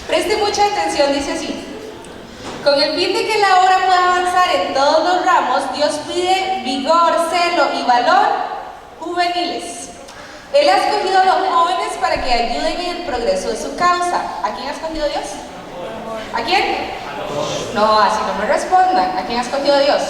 Preste mucha atención, dice así. Con el fin de que la obra pueda avanzar en todos los ramos, Dios pide vigor, celo y valor juveniles. Él ha escogido a los jóvenes para que ayuden en el progreso de su causa. ¿A quién ha escogido Dios? ¿A quién? No, así no me respondan. ¿A quién ha escogido Dios?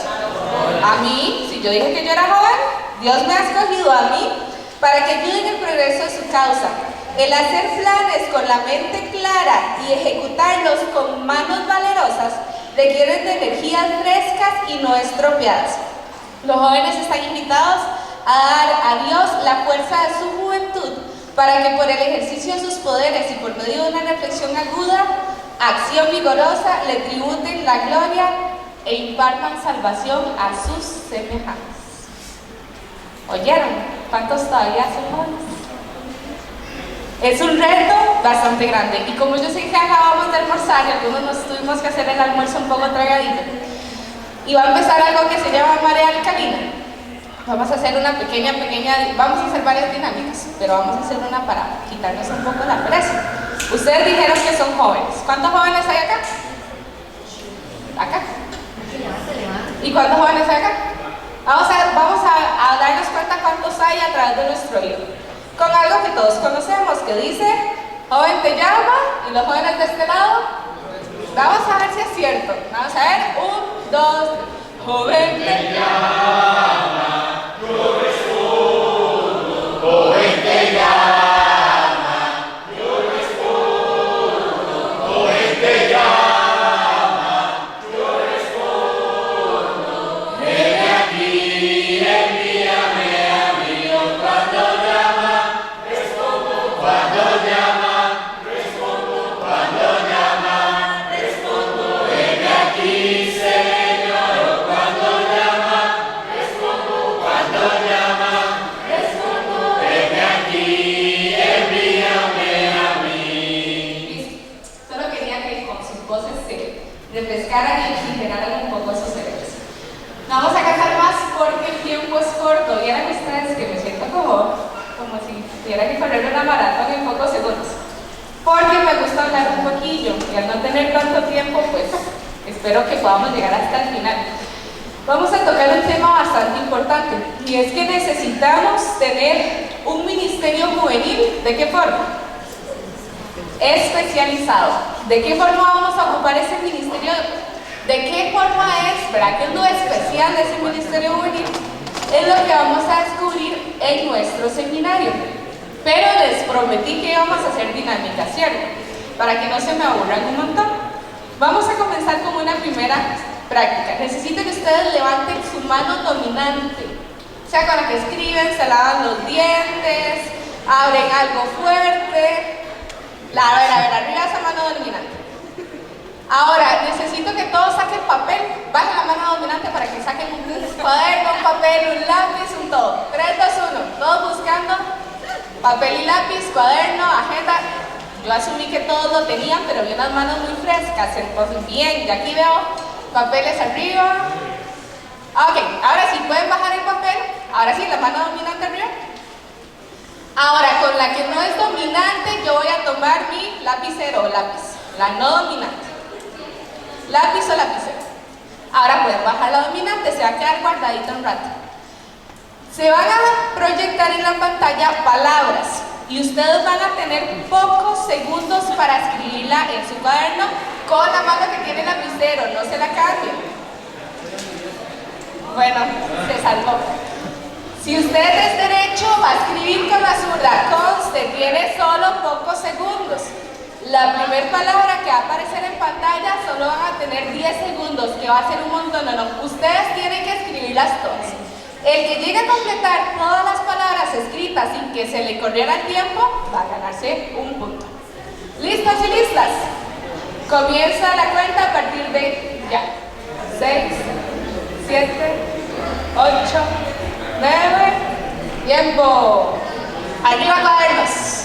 A mí. Si yo dije que yo era joven, Dios me ha escogido a mí para que ayuden en el progreso de su causa. El hacer planes con la mente clara y ejecutarlos con manos valerosas requieren de energías frescas y no estropeadas. Los jóvenes están invitados a dar a Dios la fuerza de su juventud para que por el ejercicio de sus poderes y por medio de una reflexión aguda, acción vigorosa, le tributen la gloria e impartan salvación a sus semejantes. ¿Oyeron? ¿Cuántos todavía son jóvenes? Es un reto bastante grande y como yo sé que acabamos de almorzar y algunos nos tuvimos que hacer el almuerzo un poco tragadito y va a empezar algo que se llama marea alcalina. Vamos a hacer vamos a hacer varias dinámicas, pero vamos a hacer una para quitarnos un poco la pereza. Ustedes dijeron que son jóvenes. ¿Cuántos jóvenes hay acá? ¿Acá? ¿Y cuántos jóvenes hay acá? Vamos a darnos cuenta cuántos hay a través de nuestro oído. Con algo que todos conocemos, que dice, joven te llama, y los jóvenes de este lado, vamos a ver si es cierto. Vamos a ver, 1, 2, joven te llama, yo respondo, joven te llama, yo respondo, joven te llama, yo respondo, ven aquí, envíame a mí, cuando refrescaran y oxigenaran un poco sus cerebros. No vamos a casar más porque el tiempo es corto. Vieran ustedes que me siento como si tuviera que correr una maratón en pocos segundos. Porque me gusta hablar un poquillo y al no tener tanto tiempo, pues espero que podamos llegar hasta el final. Vamos a tocar un tema bastante importante y es que necesitamos tener un ministerio juvenil. ¿De qué forma? Especializado. ¿De qué forma vamos a ocupar ese ministerio? ¿De qué forma es? ¿Verdad? ¿Qué es lo especial de ese ministerio juvenil? Es lo que vamos a descubrir en nuestro seminario. Pero les prometí que íbamos a hacer dinámicas, ¿cierto? Para que no se me aburran un montón. Vamos a comenzar con una primera práctica. Necesito que ustedes levanten su mano dominante. O sea, con la que escriben, se lavan los dientes, abren algo fuerte. A ver, arriba esa mano dominante. Ahora, necesito que todos saquen papel. Bajen la mano dominante para que saquen un cuaderno, un papel, un lápiz, un todo. 3, 2, 1. Todos buscando papel y lápiz, cuaderno, agenda. Yo asumí que todos lo tenían, pero vi unas manos muy frescas. Entonces, bien, y aquí veo papeles arriba. Ok, ahora sí, pueden bajar el papel. Ahora sí, la mano dominante arriba. Ahora, con la que no es dominante, yo voy a tomar mi lapicero o lápiz. La no dominante. Lápiz o lapicero. Ahora pueden bajar la dominante, se va a quedar guardadito un rato. Se van a proyectar en la pantalla palabras y ustedes van a tener pocos segundos para escribirla en su cuaderno con la mano que tiene el lapicero, no se la cambien. Bueno, se salvó. Si usted es derecho, va a escribir con la zurda. Conste, tiene solo pocos segundos. La primera palabra que va a aparecer en pantalla solo van a tener 10 segundos, que va a ser un montón. No, ustedes tienen que escribirlas todas. El que llegue a completar todas las palabras escritas sin que se le corriera el tiempo, va a ganarse un punto. ¿Listos y listas? Comienza la cuenta a partir de ya. 6, 7, 8, 9, tiempo. Arriba cuadernos.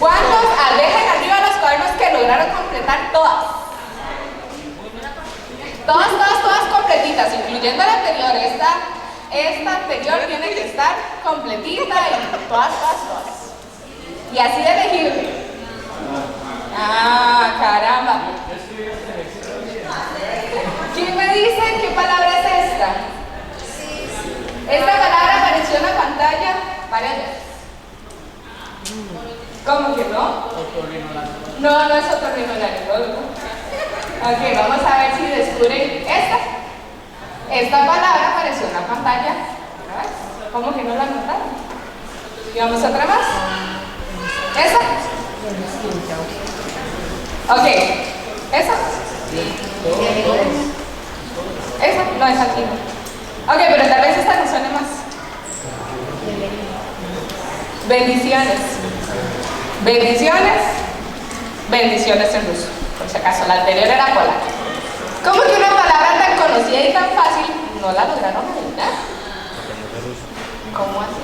¿Cuántos dejen arriba los cuadernos que lograron completar todas? Todas completitas, incluyendo la anterior. Esta anterior tiene que estar completita y todas. Y así de elegir. Ah, caramba. ¿Quién me dice qué palabra es esta? Esta palabra apareció en la pantalla varias veces. ¿Cómo que no? No, no es otorrinolaringólogo. Ok, vamos a ver si descubren esta. Esta palabra apareció en la pantalla. ¿Cómo que no la notaron? Y vamos otra más. ¿Esa? Ok. ¿Esa? ¿Esa? No, es aquí. Ok, pero tal vez esta no suene más. Bendiciones. Bendiciones. Bendiciones en ruso. Por si acaso, la anterior era polaca. ¿Cómo que una palabra tan conocida y tan fácil no la lograron adivinar? ¿Cómo así?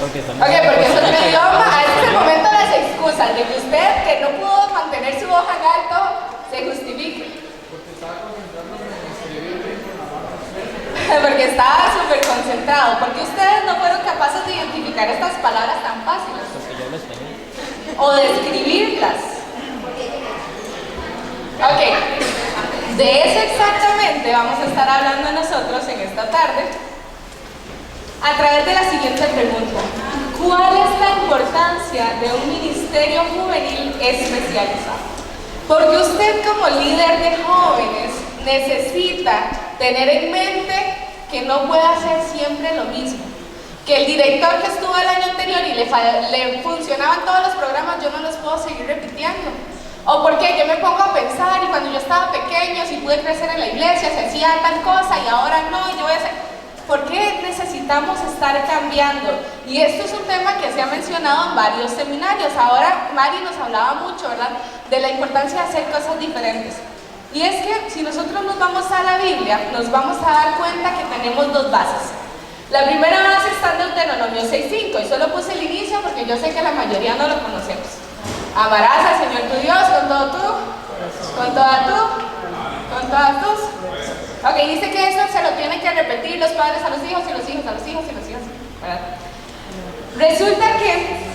Ok, porque es otro idioma. Este es el momento de las excusas, de que usted, que no pudo mantener su hoja en alto, se justifique. Porque estaba súper concentrado. Porque ustedes no fueron capaces de identificar estas palabras tan fáciles. O de escribirlas. Ok, de eso exactamente vamos a estar hablando nosotros en esta tarde a través de la siguiente pregunta. ¿Cuál es la importancia de un ministerio juvenil especializado? Porque usted como líder de jóvenes necesita tener en mente que no puede hacer siempre lo mismo. Que el director que estuvo el año anterior y le funcionaban todos los programas, yo no los puedo seguir repitiendo. O porque yo me pongo a pensar y cuando yo estaba pequeño, si pude crecer en la iglesia, se hacía tal cosa y ahora no, y yo voy a hacer... ¿Por qué necesitamos estar cambiando? Y esto es un tema que se ha mencionado en varios seminarios. Ahora Mari nos hablaba mucho, ¿verdad?, de la importancia de hacer cosas diferentes. Y es que si nosotros nos vamos a la Biblia, nos vamos a dar cuenta que tenemos dos bases. La primera base está en Deuteronomio 6:5 y solo puse el inicio porque yo sé que la mayoría no lo conocemos. Amarás al Señor tu Dios con todo con todas tus. Ok, dice que eso se lo tienen que repetir los padres a los hijos y los hijos a los hijos y los hijos, ¿verdad? Resulta que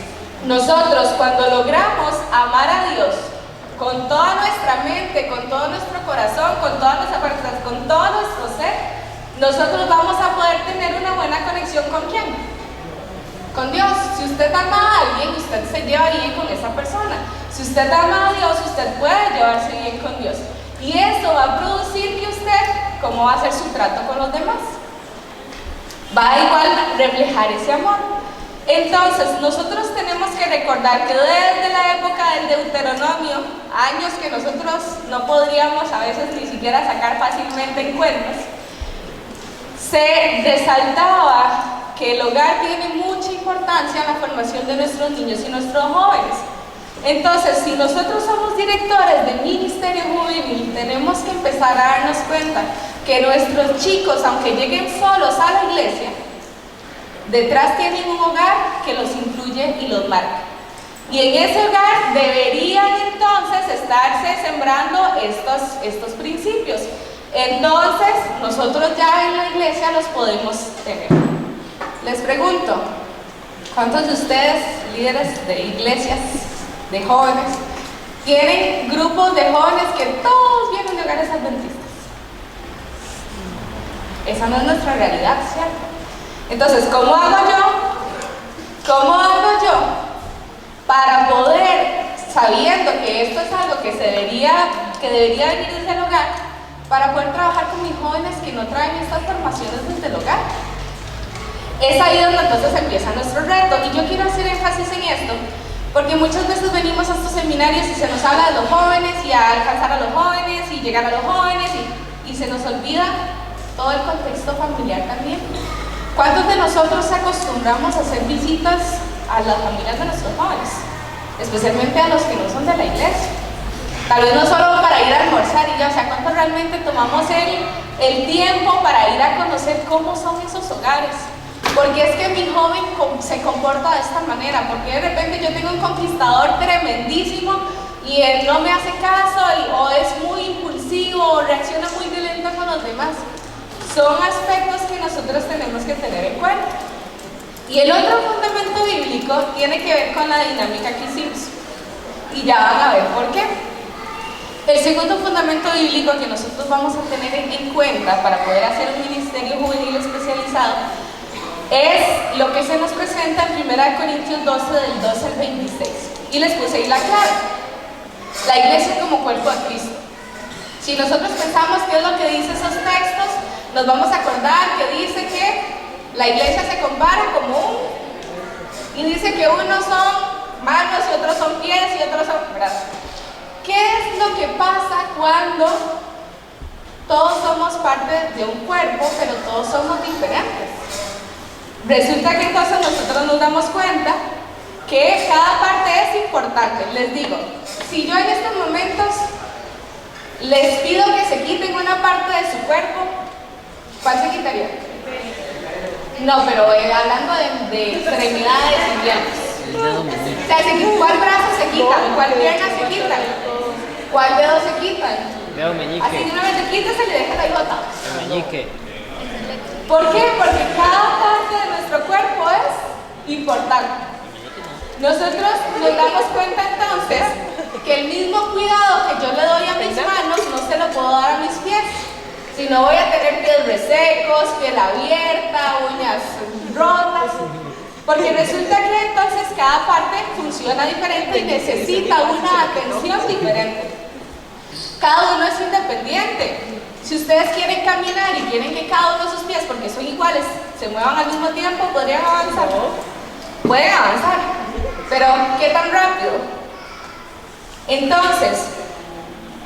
nosotros cuando logramos amar a Dios con toda nuestra mente, con todo nuestro corazón, con todas nuestras fuerzas, con todo nuestro ser, nosotros vamos a poder tener una buena conexión ¿con quién? Con Dios. Si usted ama a alguien, usted se lleva bien con esa persona. Si usted ama a Dios, usted puede llevarse bien con Dios. Y eso va a producir que usted, ¿cómo va a hacer su trato con los demás? Va a igual reflejar ese amor. Entonces, nosotros tenemos que recordar que desde la época del Deuteronomio, años que nosotros no podríamos a veces ni siquiera sacar fácilmente en cuentas, se resaltaba que el hogar tiene mucha importancia en la formación de nuestros niños y nuestros jóvenes. Entonces, si nosotros somos directores del ministerio juvenil, tenemos que empezar a darnos cuenta que nuestros chicos, aunque lleguen solos a la iglesia, detrás tienen un hogar que los influye y los marca. Y en ese hogar deberían entonces estarse sembrando estos principios. Entonces, nosotros ya en la iglesia los podemos tener. Les pregunto, ¿cuántos de ustedes, líderes de iglesias, de jóvenes, tienen grupos de jóvenes que todos vienen de hogares adventistas? Esa no es nuestra realidad, ¿cierto? Entonces, ¿cómo hago yo? ¿Cómo hago yo para poder, sabiendo que esto es algo que debería venir desde el hogar, para poder trabajar con mis jóvenes que no traen estas formaciones desde el hogar? Es ahí donde entonces empieza nuestro reto. Y yo quiero hacer énfasis en esto, porque muchas veces venimos a estos seminarios y se nos habla de los jóvenes y a alcanzar a los jóvenes y llegar a los jóvenes y se nos olvida todo el contexto familiar también. ¿Cuántos de nosotros acostumbramos a hacer visitas a las familias de nuestros jóvenes? Especialmente a los que no son de la iglesia. Tal vez no solo para ir a almorzar y ya, o sea, ¿cuánto realmente tomamos el tiempo para ir a conocer cómo son esos hogares? Porque es que mi joven se comporta de esta manera, porque de repente yo tengo un conquistador tremendísimo y él no me hace caso o es muy impulsivo o reacciona muy violento con los demás. Son aspectos que nosotros tenemos que tener en cuenta. Y el otro fundamento bíblico bíblico tiene que ver con la dinámica que hicimos. Y ya van a ver por qué. El segundo fundamento bíblico que nosotros vamos a tener en cuenta para poder hacer un ministerio juvenil especializado es lo que se nos presenta en 1 Corintios 12, del 12 al 26. Y les puse ahí la clave. La iglesia como cuerpo de Cristo. Si nosotros pensamos qué es lo que dice esos textos, nos vamos a acordar que dice que la iglesia se compara como y dice que unos son manos y otros son pies y otros son brazos. ¿Qué es lo que pasa cuando todos somos parte de un cuerpo, pero todos somos diferentes? Resulta que entonces nosotros nos damos cuenta que cada parte es importante. Les digo, si yo en estos momentos les pido que se quiten una parte de su cuerpo, ¿cuál se quitaría? No, pero hablando de extremidades y miembros. O sea, ¿cuál brazo se quita? ¿Cuál pierna se quita? ¿Cuál dedo se quita? Dedo meñique. Así de una vez se quita, se le deja la hijota. El meñique. ¿Por qué? Porque cada parte de nuestro cuerpo es importante. Nosotros nos damos cuenta entonces que el mismo cuidado que yo le doy a mis manos no se lo puedo dar a mis pies. Si no voy a tener pies resecos, piel abierta, uñas rotas. Porque resulta que entonces cada parte funciona diferente y necesita una atención diferente. Cada uno es independiente. Si ustedes quieren caminar y quieren que cada uno de sus pies, porque son iguales, se muevan al mismo tiempo, podrían avanzar. Pueden avanzar, pero ¿qué tan rápido? Entonces,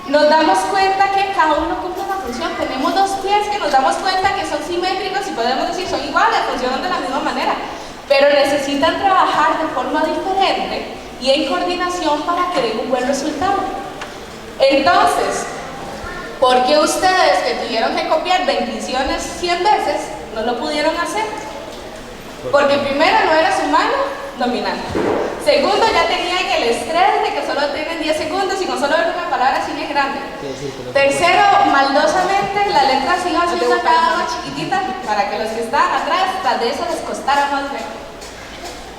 nos damos cuenta que cada uno cumple una función. Tenemos dos pies que nos damos cuenta que son simétricos y podemos decir son iguales, funcionan de la misma manera, pero necesitan trabajar de forma diferente y en coordinación para que den un buen resultado. Entonces, ¿por qué ustedes que tuvieron que copiar bendiciones 100 veces no lo pudieron hacer? Porque primero no era su mano dominante. Segundo, ya tenían el estrés de que solo tienen 10 segundos y con solo ver una palabra así bien grande. Tercero, maldosamente la letra se iba haciendo cada más chiquitita para que los que están atrás, tras de eso les costara más ver.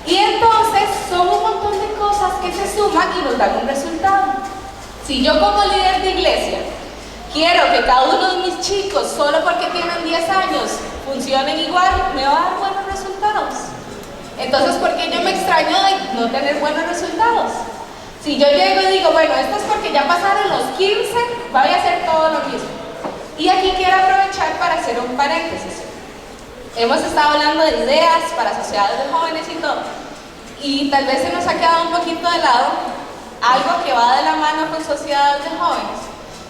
Y entonces son un montón de cosas que se suman y nos dan un resultado. Si yo como líder de iglesia quiero que cada uno de mis chicos, solo porque tienen 10 años, funcionen igual, me va a dar buenos resultados. Entonces, ¿por qué yo me extraño de no tener buenos resultados? Si yo llego y digo, bueno, esto es porque ya pasaron los 15, voy a hacer todo lo mismo. Y aquí quiero aprovechar para hacer un paréntesis. Hemos estado hablando de ideas para sociedades de jóvenes y todo. Y tal vez se nos ha quedado un poquito de lado algo que va de la mano con sociedades de jóvenes.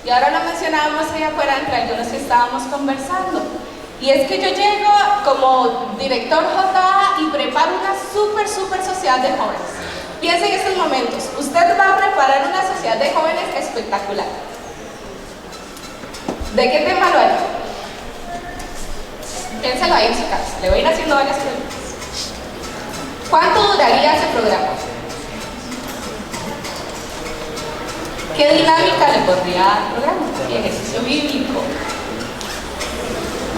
Y ahora lo mencionábamos allá afuera entre algunos que estábamos conversando. Y es que yo llego como director JA y preparo una super sociedad de jóvenes. Piensen en estos momentos, usted va a preparar una sociedad de jóvenes espectacular. ¿De qué tema lo haría? Piénselo ahí en su casa, le voy a ir haciendo varias preguntas. ¿Cuánto duraría ese programa? ¿Qué dinámica le pondría al programa? ¿Qué ejercicio bíblico?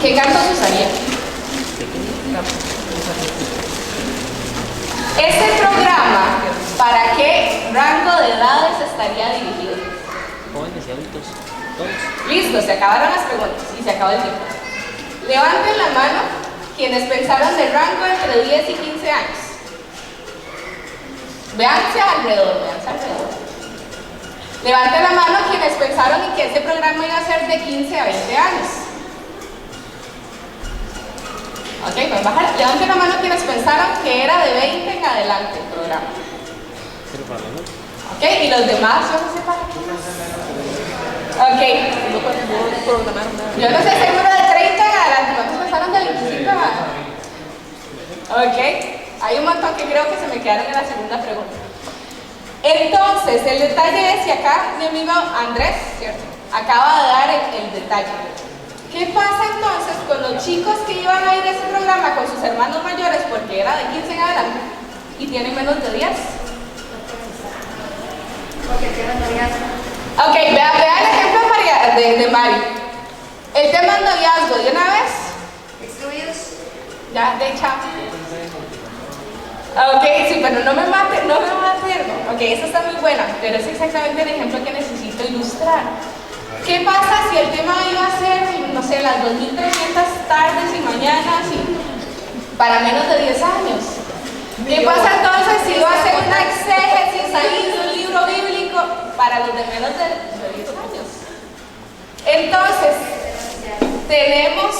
¿Qué cantos usaría? Este programa, ¿para qué rango de edades estaría dirigido? Jóvenes y adultos, todos. Listo, se acabaron las preguntas y se acabó el tiempo. Levanten la mano quienes pensaron de rango entre 10 y 15 años. Véanse alrededor, véanse alrededor. Levanten la mano quienes pensaron en que este programa iba a ser de 15 a 20 años. Ok, pues bajar. Levanten la mano quienes pensaron que era de 20 en adelante el programa. Pero para mí no. Ok, y los demás, yo no sé para qué. Ok. Yo no sé, seguro de 30 en adelante. ¿Cuántos pensaron de 25 en adelante? Ok. Hay un montón que creo que se me quedaron en la segunda pregunta. Entonces, el detalle es, y acá mi amigo Andrés, ¿cierto?, acaba de dar el detalle. ¿Qué pasa entonces con los chicos que iban a ir a ese programa con sus hermanos mayores porque era de 15 en adelante y tienen menos de 10? Porque tienen noviazgo. Ok, vea el ejemplo de Mari. El tema del noviazgo, ¿de una vez? Excluidos. Ya, de chao. Ok, sí, pero no me mate. Ok, esa está muy buena, pero es exactamente el ejemplo que necesito ilustrar. ¿Qué pasa si el tema iba a ser, no sé, las 2300 tardes y mañanas y para menos de 10 años? ¿Qué pasa entonces si iba a ser una exégesis ahí de un libro bíblico para los de menos de 10 años? Entonces, tenemos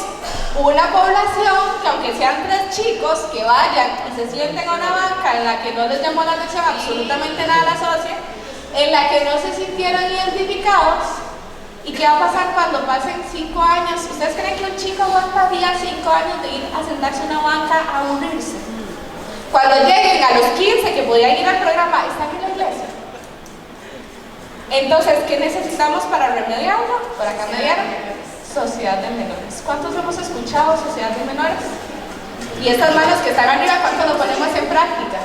una población que aunque sean 3 chicos que vayan y se sienten a una banca en la que no les llamó la atención absolutamente nada la socia, en la que no se sintieron identificados. ¿Y qué va a pasar cuando pasen 5 años? ¿Ustedes creen que un chico aguantaría 5 años de ir a sentarse en una banca a aburrirse? Cuando lleguen a los 15 que podían ir al programa, están en la iglesia. Entonces, ¿qué necesitamos para remediarlo? Por acá me dieron sociedad de menores. ¿Cuántos hemos escuchado sociedad de menores? Y estas manos que están arriba, ¿cuánto lo ponemos en práctica?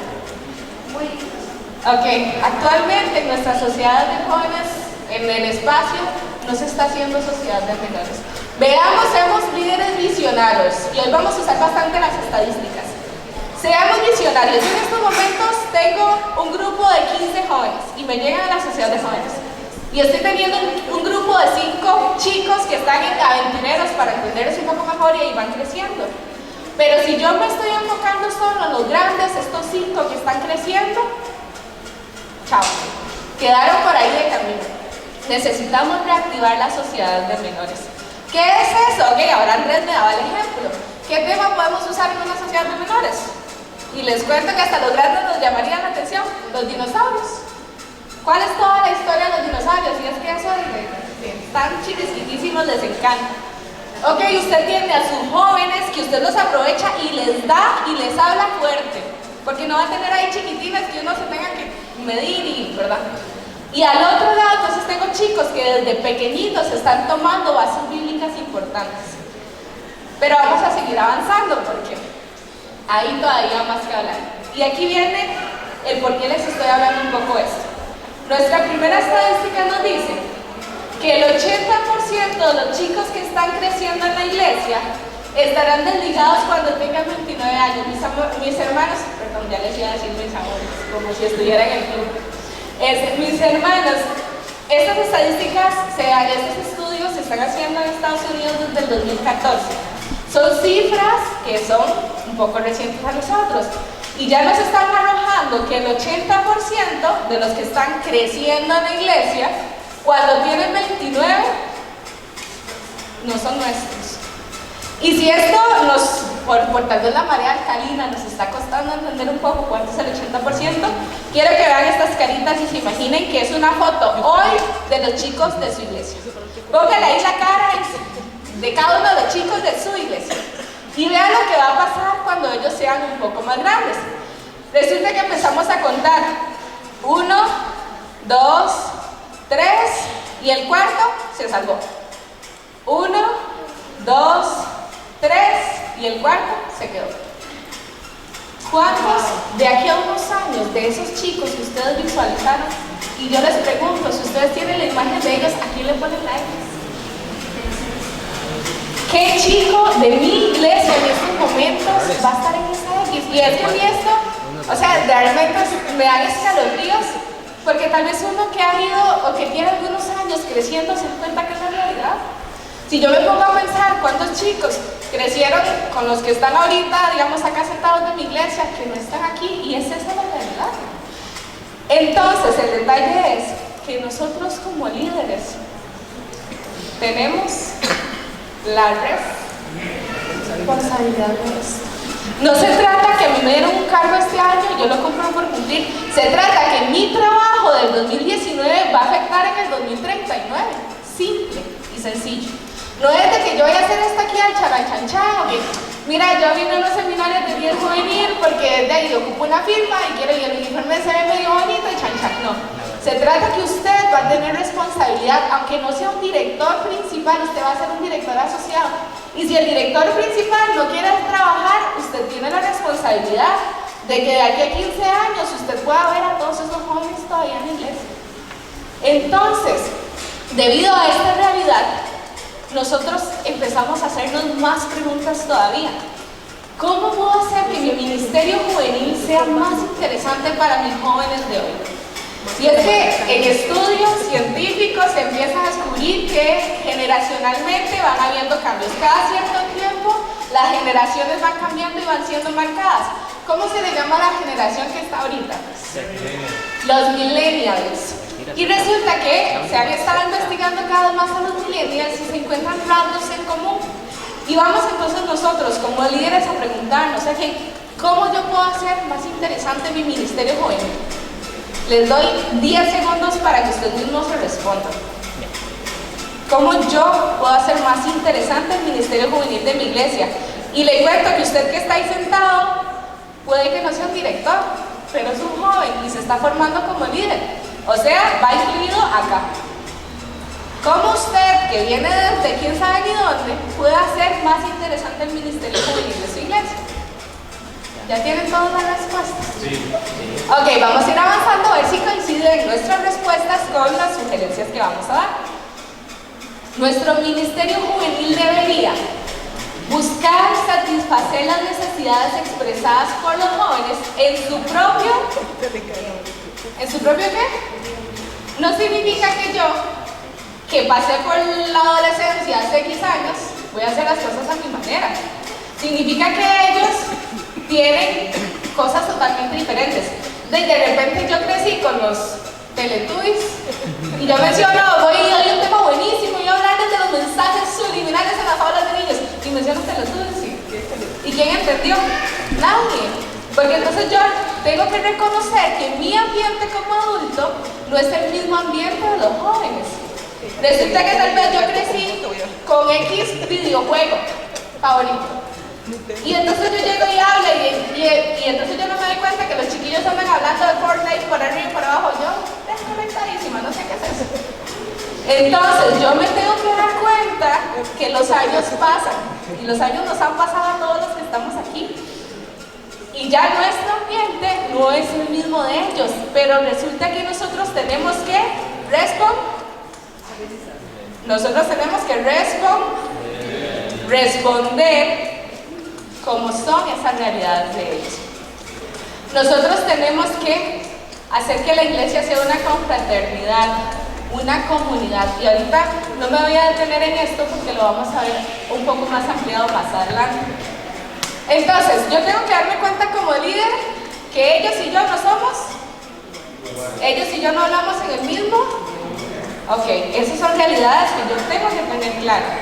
Ok, actualmente en nuestra sociedad de jóvenes, en el espacio, no se está haciendo sociedad de menores. Veamos, seamos líderes visionarios. Y hoy vamos a usar bastante las estadísticas. Seamos visionarios. Yo en estos momentos tengo un grupo de 15 jóvenes y me llegan a la sociedad de jóvenes. Y estoy teniendo un grupo de 5 chicos que están en aventureros para entenderlos un poco mejor y ahí van creciendo. Pero si yo me estoy enfocando solo en los grandes, estos 5 que están creciendo, chao, quedaron por ahí de camino. Necesitamos reactivar la sociedad de menores. ¿Qué es eso? Ok, ahora Andrés me daba el ejemplo. ¿Qué tema podemos usar en una sociedad de menores? Y les cuento que hasta los grandes nos llamarían la atención, los dinosaurios. ¿Cuál es toda la historia de los dinosaurios? Y es que eso de tan chiquitísimos les encanta. Ok, usted tiene a sus jóvenes que usted los aprovecha y les da y les habla fuerte. Porque no va a tener ahí chiquitines que uno se tenga que medir y, ¿verdad? Y al otro lado, entonces tengo chicos que desde pequeñitos están tomando bases bíblicas importantes. Pero vamos a seguir avanzando porque ahí todavía más que hablar. Y aquí viene el por qué les estoy hablando un poco de esto. Nuestra primera estadística nos dice que el 80% de los chicos que están creciendo en la iglesia estarán desligados cuando tengan 29 años. Mis hermanos, perdón, ya les iba a decir mis amores, como si estuvieran en el club. Mis hermanos, estas estadísticas, estos estudios se están haciendo en Estados Unidos desde el 2014. Son cifras que son un poco recientes a nosotros. Y ya nos están arrojando que el 80% de los que están creciendo en la iglesia, cuando tienen 29, no son nuestros. Y si esto por tal vez la marea alcalina nos está costando entender un poco cuánto es el 80%, quiero que vean estas caritas y se imaginen que es una foto hoy de los chicos de su iglesia. Póngale ahí la cara de cada uno de los chicos de su iglesia. Y vean lo que va a pasar cuando ellos sean un poco más grandes. Resulta que empezamos a contar 1, 2, 3 y el cuarto se salvó. 1, 2, 3 y el cuarto se quedó. ¿Cuántos de aquí a unos años de esos chicos que ustedes visualizaron? Y yo les pregunto, si ustedes tienen la imagen de ellos, ¿a quién le ponen la X? ¿Qué chico de mi iglesia en estos momentos va a estar en esa X? Y es que a mí esto, o sea, realmente me dan escalofríos, porque tal vez uno que ha ido o que tiene algunos años creciendo se da cuenta que es la realidad. Si yo me pongo a pensar cuántos chicos crecieron con los que están ahorita, digamos, acá sentados de mi iglesia, que no están aquí, y es esa la realidad. Entonces, el detalle es que nosotros como líderes tenemos la responsabilidad de esto. No se trata que a mí me dieron un cargo este año y yo lo compro por cumplir. Se trata que mi trabajo del 2019 va a afectar en el 2039. Simple y sencillo. No es de que yo voy a hacer esto aquí al charanchanchán, que mira, yo vine a los seminarios de bien juvenil porque de ahí ocupo una firma y quiero y el uniforme se ve medio bonito y chanchan. No. Se trata que usted va a tener responsabilidad, aunque no sea un director principal, usted va a ser un director asociado. Y si el director principal no quiere trabajar, usted tiene la responsabilidad de que de aquí a 15 años usted pueda ver a todos esos jóvenes todavía en la iglesia. Entonces, debido a esta realidad, nosotros empezamos a hacernos más preguntas todavía. ¿Cómo puedo hacer que mi ministerio juvenil sea más interesante para mis jóvenes de hoy. Y es que en estudios científicos se empieza a descubrir que generacionalmente van habiendo cambios. Cada cierto tiempo las generaciones van cambiando y van siendo marcadas. ¿Cómo se le llama a la generación que está ahorita? Los millennials. Y resulta que se han estado investigando cada vez más a los millennials y se encuentran rasgos en común. Y vamos entonces nosotros como líderes a preguntarnos, ¿cómo yo puedo hacer más interesante mi ministerio juvenil? Les doy 10 segundos para que ustedes mismos se respondan. ¿Cómo yo puedo hacer más interesante el ministerio juvenil de mi iglesia? Y le cuento que usted que está ahí sentado, puede que no sea un director, pero es un joven y se está formando como líder. O sea, va incluido acá. ¿Cómo usted, que viene desde quién sabe ni dónde, puede hacer más interesante el ministerio juvenil de su iglesia? ¿Ya tienen todas las respuestas? Sí. Ok, vamos a ir avanzando a ver si coinciden nuestras respuestas con las sugerencias que vamos a dar. Nuestro ministerio juvenil debería buscar satisfacer las necesidades expresadas por los jóvenes en su propio qué? No significa que yo, que pasé por la adolescencia hace X años, voy a hacer las cosas a mi manera. Significa que ellos tienen cosas totalmente diferentes. De repente yo crecí con los Teletubbies y yo menciono, hay un tema buenísimo, y hablarles de los mensajes subliminales en las aulas de niños y menciono Teletubbies y ¿quién entendió? Nadie. Porque entonces yo tengo que reconocer que mi ambiente como adulto no es el mismo ambiente de los jóvenes. Resulta que tal vez yo crecí con X videojuego favorito. Y entonces yo llego y hablo y entonces yo no me doy cuenta que los chiquillos andan hablando de Fortnite por arriba y por abajo. Yo desconectadísima, no sé qué es eso. Entonces yo me tengo que dar cuenta que los años pasan y los años nos han pasado a todos los que estamos aquí. Y ya nuestro ambiente no es el mismo de ellos, pero resulta que nosotros tenemos que responder como son esas realidades de ellos. Nosotros tenemos que hacer que la iglesia sea una confraternidad, una comunidad. Y ahorita no me voy a detener en esto porque lo vamos a ver un poco más ampliado más adelante. Entonces, yo tengo que darme cuenta como líder que ellos y yo no somos, ellos y yo no hablamos en el mismo. Ok, esas son realidades que yo tengo que tener claras.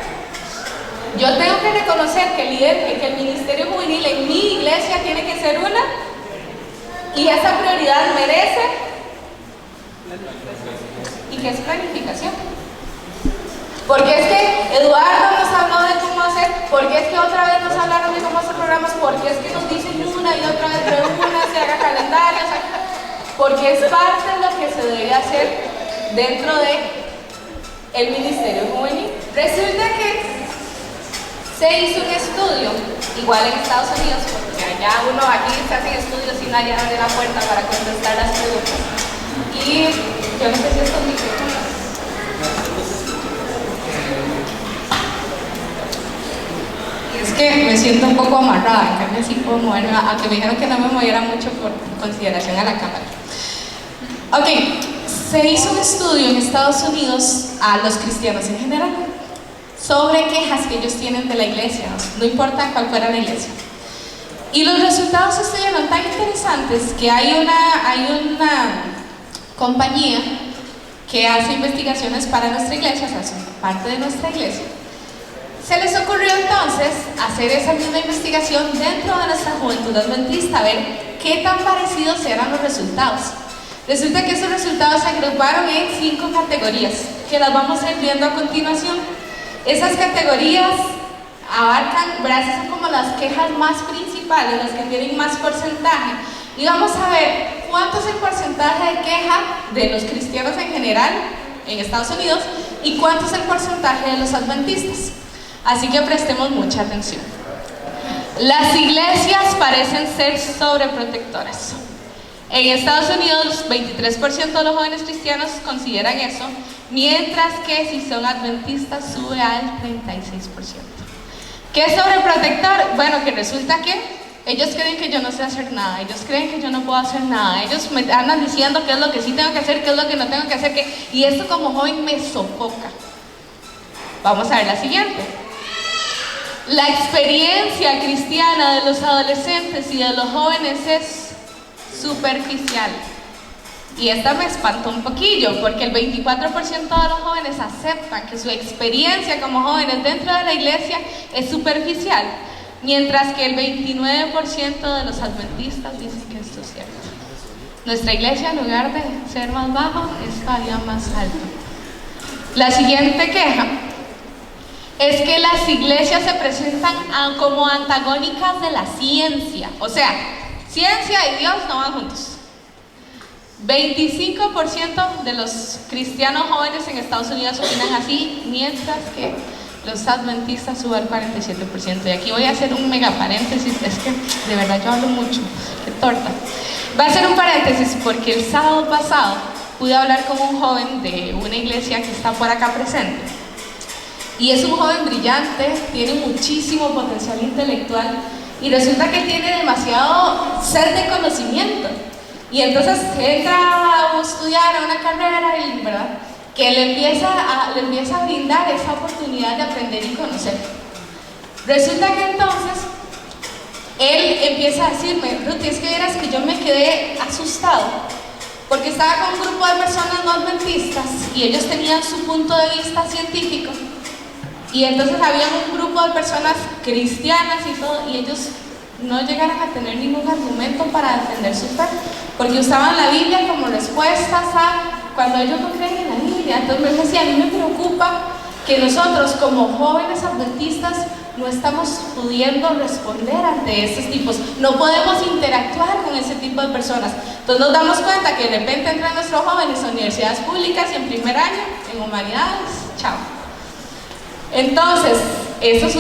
Yo tengo que reconocer que el ministerio juvenil en mi iglesia tiene que ser una, y esa prioridad merece, y que es planificación. Porque es que Eduardo nos habló de cómo hacer, porque es que otra vez nos hablaron de cómo hacer programas, porque es que nos dicen una y otra vez de una, se haga calendarios, porque es parte de lo que se debe hacer dentro de el ministerio juvenil. Resulta que se hizo un estudio, igual en Estados Unidos, porque allá uno aquí se hacen estudios y nadie abre la puerta para contestar las preguntas. Y yo no sé si estos micrófonos. Es que me siento un poco amarrada, en cambio sí puedo moverme, aunque me dijeron que no me moviera mucho por consideración a la cámara. Ok, se hizo un estudio en Estados Unidos a los cristianos en general sobre quejas que ellos tienen de la iglesia, no importa cuál fuera la iglesia. Y los resultados estuvieron tan interesantes que hay una compañía que hace investigaciones para nuestra iglesia, o sea, son parte de nuestra iglesia. Se les ocurrió entonces hacer esa misma investigación dentro de nuestra juventud adventista, a ver qué tan parecidos eran los resultados. Resulta que esos resultados se agruparon en 5 categorías, que las vamos a ir viendo a continuación. Esas categorías abarcan, esas son como las quejas más principales, las que tienen más porcentaje. Y vamos a ver cuánto es el porcentaje de queja de los cristianos en general en Estados Unidos y cuánto es el porcentaje de los adventistas. Así que prestemos mucha atención. Las iglesias parecen ser sobreprotectoras. En Estados Unidos, 23% de los jóvenes cristianos consideran eso, mientras que si son adventistas sube al 36%. ¿Qué es sobreprotector? Bueno, que resulta que Ellos creen que yo no sé hacer nada, ellos creen que yo no puedo hacer nada, ellos me andan diciendo qué es lo que sí tengo que hacer, qué es lo que no tengo que hacer, y esto como joven me sofoca. Vamos a ver la siguiente. La experiencia cristiana de los adolescentes y de los jóvenes es superficial. Y esta me espantó un poquillo, porque el 24% de los jóvenes aceptan que su experiencia como jóvenes dentro de la iglesia es superficial, mientras que el 29% de los adventistas dicen que esto es cierto. Nuestra iglesia, en lugar de ser más bajo, es todavía más alto. La siguiente queja es que las iglesias se presentan como antagónicas de la ciencia. O sea, ciencia y Dios no van juntos. 25% de los cristianos jóvenes en Estados Unidos opinan así, mientras que los adventistas suben al 47%. Y aquí voy a hacer un mega paréntesis, es que de verdad yo hablo mucho, qué torta. Voy a hacer un paréntesis porque el sábado pasado pude hablar con un joven de una iglesia que está por acá presente. Y es un joven brillante, tiene muchísimo potencial intelectual y resulta que tiene demasiado sed de conocimiento. Y entonces entra a estudiar a una carrera y, ¿verdad?, que le empieza a brindar esa oportunidad de aprender y conocer. Resulta que entonces él empieza a decirme: Ruth, es que vieras que yo me quedé asustado porque estaba con un grupo de personas no adventistas y ellos tenían su punto de vista científico, y entonces había un grupo de personas cristianas y todo, y ellos no llegaron a tener ningún argumento para defender su fe, porque usaban la Biblia como respuestas a cuando ellos no creen en la Biblia. Entonces me decía: a mí me preocupa que nosotros como jóvenes adventistas no estamos pudiendo responder ante estos tipos, no podemos interactuar con ese tipo de personas. Entonces nos damos cuenta que de repente entran nuestros jóvenes a universidades públicas y en primer año, en humanidades, chao. Entonces, eso es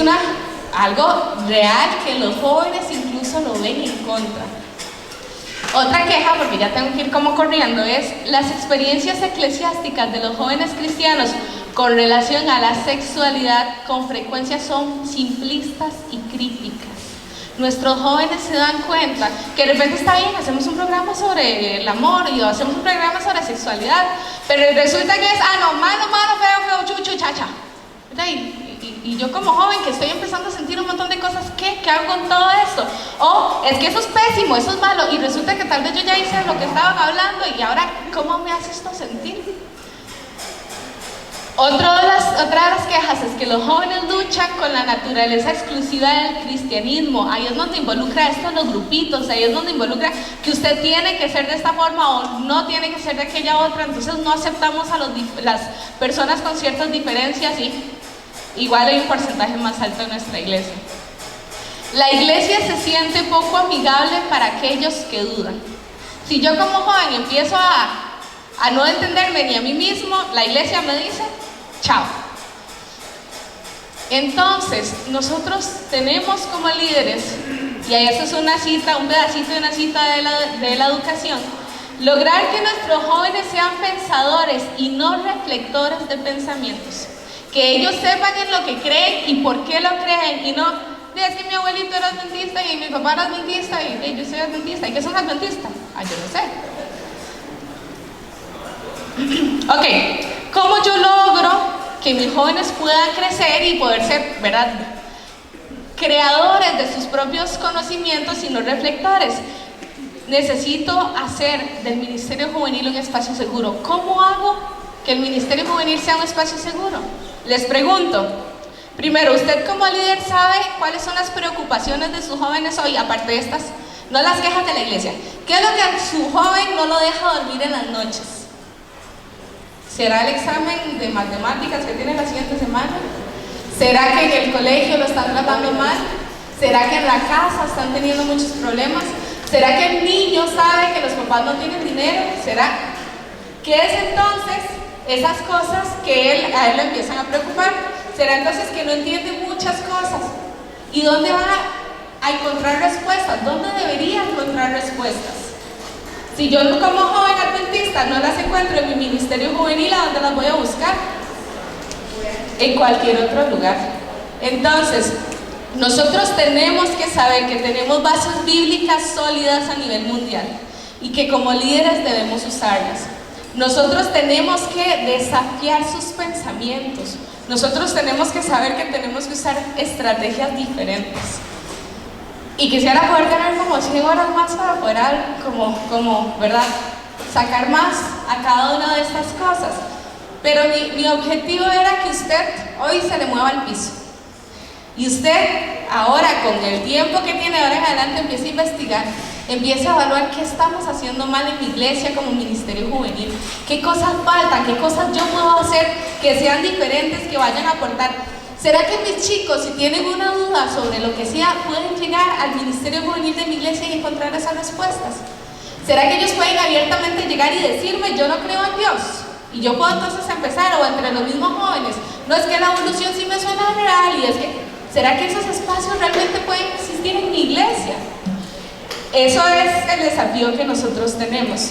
algo real que los jóvenes incluso lo ven en contra. Otra queja, porque ya tengo que ir como corriendo, es las experiencias eclesiásticas de los jóvenes cristianos con relación a la sexualidad con frecuencia son simplistas y críticas. Nuestros jóvenes se dan cuenta que de repente está bien, hacemos un programa sobre el amor y hacemos un programa sobre sexualidad, pero resulta que es, no, malo, feo, chuchu, chacha. Y yo como joven que estoy empezando a sentir un montón de cosas, ¿qué hago con todo esto? O es que eso es pésimo, eso es malo, y resulta que tal vez yo ya hice lo que estaban hablando y ahora, ¿cómo me hace esto sentir? Otra de las quejas es que los jóvenes luchan con la naturaleza exclusiva del cristianismo. Ahí es donde involucra esto los grupitos, ahí es donde involucra que usted tiene que ser de esta forma o no tiene que ser de aquella otra. Entonces no aceptamos a las personas con ciertas diferencias, y igual hay un porcentaje más alto en nuestra iglesia. La iglesia se siente poco amigable para aquellos que dudan. Si yo como joven empiezo a no entenderme ni a mí mismo, la iglesia me dice: chao. Entonces, nosotros tenemos como líderes, y eso es una cita, un pedacito de una cita de la educación, lograr que nuestros jóvenes sean pensadores y no reflectores de pensamientos. Que ellos sepan en lo que creen y por qué lo creen, y no, es que mi abuelito era adventista y mi papá era adventista y yo soy adventista. ¿Y qué son adventistas? Yo no sé. Ok, ¿cómo yo logro que mis jóvenes puedan crecer y poder ser, ¿verdad?, creadores de sus propios conocimientos y no reflectores? Necesito hacer del Ministerio Juvenil un espacio seguro. ¿Cómo hago que el Ministerio Juvenil sea un espacio seguro? Les pregunto, primero, ¿usted como líder sabe cuáles son las preocupaciones de sus jóvenes hoy, aparte de estas, no las quejas de la iglesia? ¿Qué es lo que a su joven no lo deja dormir en las noches? ¿Será el examen de matemáticas que tiene la siguiente semana? ¿Será que en el colegio lo están tratando mal? ¿Será que en la casa están teniendo muchos problemas? ¿Será que el niño sabe que los papás no tienen dinero? ¿Será? ¿Qué es entonces esas cosas que a él le empiezan a preocupar? ¿Será entonces que no entiende muchas cosas? ¿Y dónde va a encontrar respuestas? ¿Dónde debería encontrar respuestas? Si yo como joven adventista no las encuentro en mi ministerio juvenil, ¿a dónde las voy a buscar? En cualquier otro lugar. Entonces, Nosotros tenemos que saber que tenemos bases bíblicas sólidas a nivel mundial y que como líderes debemos usarlas. Nosotros tenemos que desafiar sus pensamientos. Nosotros tenemos que saber que tenemos que usar estrategias diferentes. Y quisiera poder ganar como 100 horas más para poder, ¿verdad?, sacar más a cada una de estas cosas. Pero mi objetivo era que usted hoy se le mueva al piso. Y usted ahora, con el tiempo que tiene ahora en adelante, empiece a investigar, empiece a evaluar qué estamos haciendo mal en mi iglesia como ministerio juvenil, qué cosas faltan, qué cosas yo puedo hacer que sean diferentes, que vayan a aportar. ¿Será que mis chicos, si tienen una duda sobre lo que sea, pueden llegar al ministerio juvenil de mi iglesia y encontrar esas respuestas? ¿Será que ellos pueden abiertamente llegar y decirme, yo no creo en Dios? Y yo puedo entonces empezar, o entre los mismos jóvenes, no es que la evolución sí me suena real, y es que, ¿será que esos espacios realmente pueden existir en mi iglesia? Eso es el desafío que nosotros tenemos.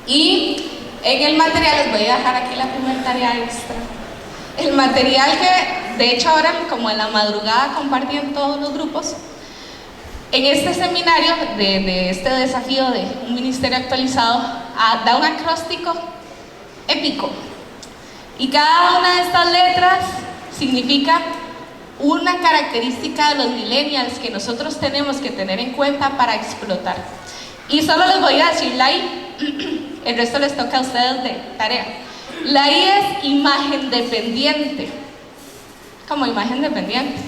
Y en el material, les voy a dejar aquí la primera tarea extra. El material que, de hecho, ahora como en la madrugada compartí en todos los grupos, en este seminario de este desafío de un ministerio actualizado, da un acróstico épico. Y cada una de estas letras significa una característica de los millennials que nosotros tenemos que tener en cuenta para explotar. Y solo les voy a decir la I, el resto les toca a ustedes de tarea. La I es imagen dependiente. Como imagen dependiente.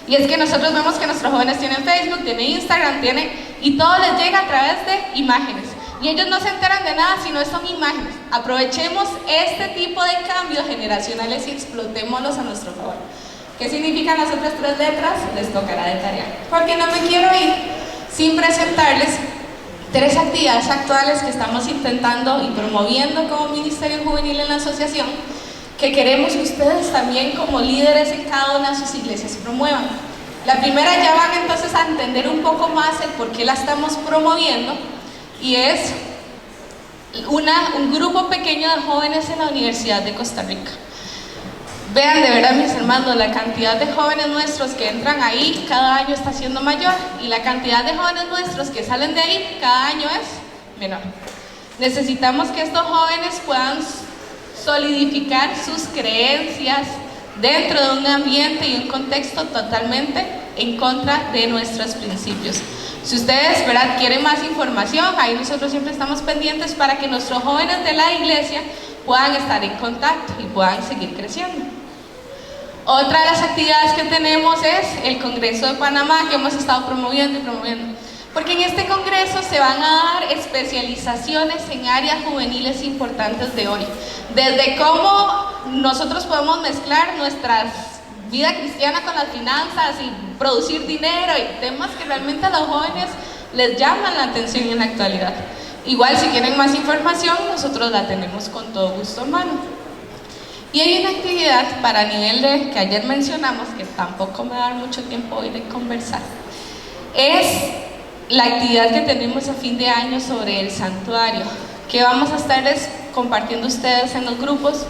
Y es que nosotros vemos que nuestros jóvenes tienen Facebook, tienen Instagram, y todo les llega a través de imágenes. Y ellos no se enteran de nada si no son imágenes. Aprovechemos este tipo de cambios generacionales y explotémoslos a nuestro favor. ¿Qué significan las otras tres letras? Les tocará de tarea. Porque no me quiero ir sin presentarles tres actividades actuales que estamos intentando y promoviendo como Ministerio Juvenil en la asociación, que queremos que ustedes también como líderes en cada una de sus iglesias promuevan. La primera, ya van entonces a entender un poco más el por qué la estamos promoviendo, y es un grupo pequeño de jóvenes en la Universidad de Costa Rica. Vean, de verdad, mis hermanos, la cantidad de jóvenes nuestros que entran ahí cada año está siendo mayor, y la cantidad de jóvenes nuestros que salen de ahí cada año es menor. Necesitamos que estos jóvenes puedan solidificar sus creencias dentro de un ambiente y un contexto totalmente en contra de nuestros principios. Si ustedes, ¿verdad?, quieren más información, ahí nosotros siempre estamos pendientes para que nuestros jóvenes de la iglesia puedan estar en contacto y puedan seguir creciendo. Otra de las actividades que tenemos es el Congreso de Panamá, que hemos estado promoviendo y promoviendo. Porque en este congreso se van a dar especializaciones en áreas juveniles importantes de hoy. Desde cómo nosotros podemos mezclar nuestra vida cristiana con las finanzas y producir dinero y temas que realmente a los jóvenes les llaman la atención en la actualidad. Igual, si quieren más información, nosotros la tenemos con todo gusto en mano. Y hay una actividad para nivel de, que ayer mencionamos, que tampoco me va a dar mucho tiempo hoy de conversar. Es la actividad que tenemos a fin de año sobre el santuario, que vamos a estarles compartiendo ustedes en los grupos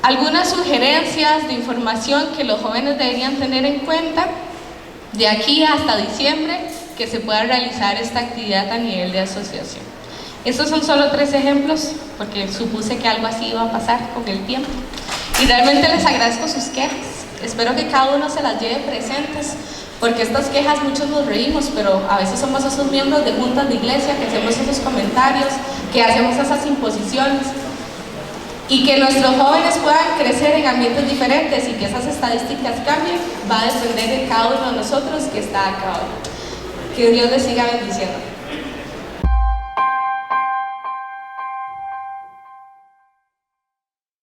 algunas sugerencias de información que los jóvenes deberían tener en cuenta de aquí hasta diciembre, que se pueda realizar esta actividad a nivel de asociación. Estos son solo 3 ejemplos, porque supuse que algo así iba a pasar con el tiempo. Y realmente les agradezco sus quejas. Espero que cada uno se las lleve presentes, porque estas quejas muchos nos reímos, pero a veces somos esos miembros de juntas de iglesia que hacemos esos comentarios, que hacemos esas imposiciones. Y que nuestros jóvenes puedan crecer en ambientes diferentes y que esas estadísticas cambien, va a depender de cada uno de nosotros que está acá hoy. Que Dios les siga bendiciendo.